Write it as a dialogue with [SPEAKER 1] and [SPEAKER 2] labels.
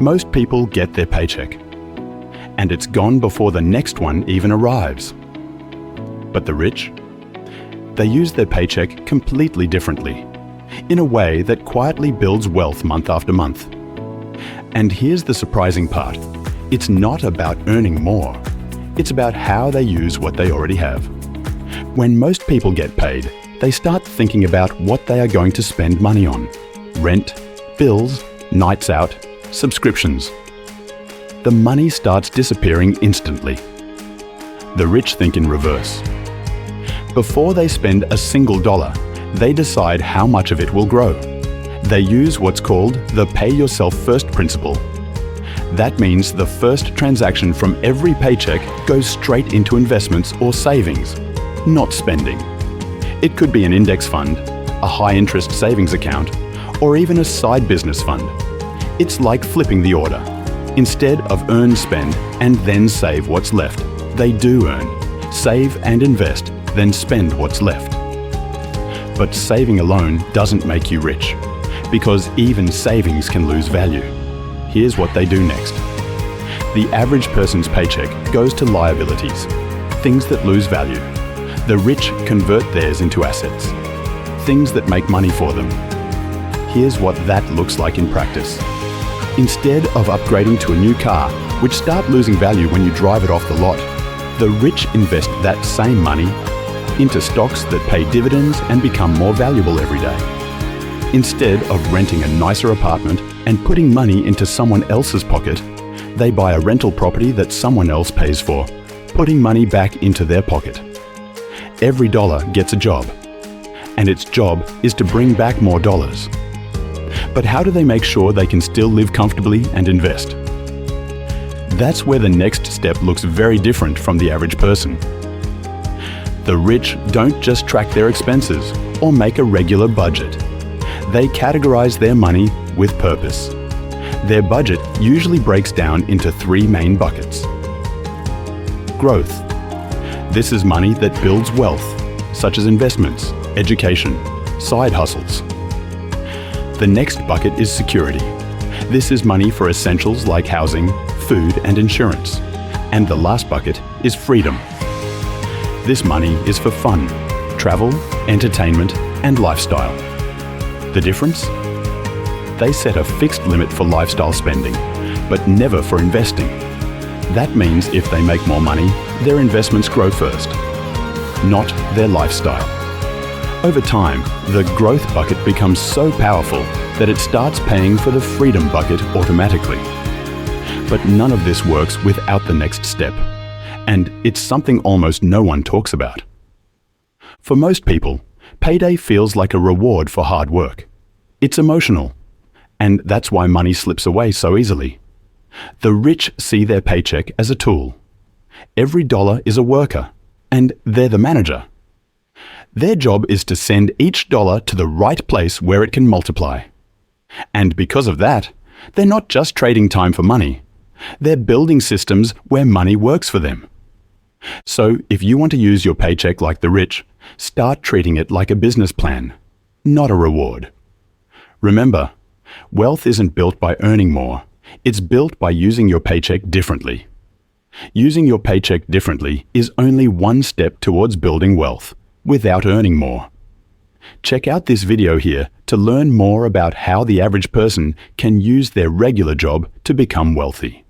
[SPEAKER 1] Most people get their paycheck, and it's gone before the next one even arrives. But the rich? They use their paycheck completely differently, in a way that quietly builds wealth month after month. And here's the surprising part. It's not about earning more. It's about how they use what they already have. When most people get paid, they start thinking about what they are going to spend money on. Rent, bills, nights out, subscriptions. The money starts disappearing instantly. The rich think in reverse. Before they spend a single dollar, they decide how much of it will grow. They use what's called the pay yourself first principle. That means the first transaction from every paycheck goes straight into investments or savings, not spending. It could be an index fund, a high-interest savings account, or even a side business fund. It's like flipping the order. Instead of earn, spend, and then save what's left, they do earn, save and invest, then spend what's left. But saving alone doesn't make you rich, because even savings can lose value. Here's what they do next. The average person's paycheck goes to liabilities, things that lose value. The rich convert theirs into assets, things that make money for them. Here's what that looks like in practice. Instead of upgrading to a new car, which start losing value when you drive it off the lot, the rich invest that same money into stocks that pay dividends and become more valuable every day. Instead of renting a nicer apartment and putting money into someone else's pocket, they buy a rental property that someone else pays for, putting money back into their pocket. Every dollar gets a job, and its job is to bring back more dollars. But how do they make sure they can still live comfortably and invest? That's where the next step looks very different from the average person. The rich don't just track their expenses or make a regular budget. They categorize their money with purpose. Their budget usually breaks down into three main buckets. Growth. This is money that builds wealth, such as investments, education, side hustles. The next bucket is security. This is money for essentials like housing, food, and insurance. And the last bucket is freedom. This money is for fun, travel, entertainment, and lifestyle. The difference? They set a fixed limit for lifestyle spending, but never for investing. That means if they make more money, their investments grow first, not their lifestyle. Over time, the growth bucket becomes so powerful that it starts paying for the freedom bucket automatically. But none of this works without the next step, and it's something almost no one talks about. For most people, payday feels like a reward for hard work. It's emotional, and that's why money slips away so easily. The rich see their paycheck as a tool. Every dollar is a worker, and they're the manager. Their job is to send each dollar to the right place where it can multiply. And because of that, they're not just trading time for money. They're building systems where money works for them. So if you want to use your paycheck like the rich, start treating it like a business plan, not a reward. Remember, wealth isn't built by earning more. It's built by using your paycheck differently. Using your paycheck differently is only one step towards building wealth, without earning more. Check out this video here to learn more about how the average person can use their regular job to become wealthy.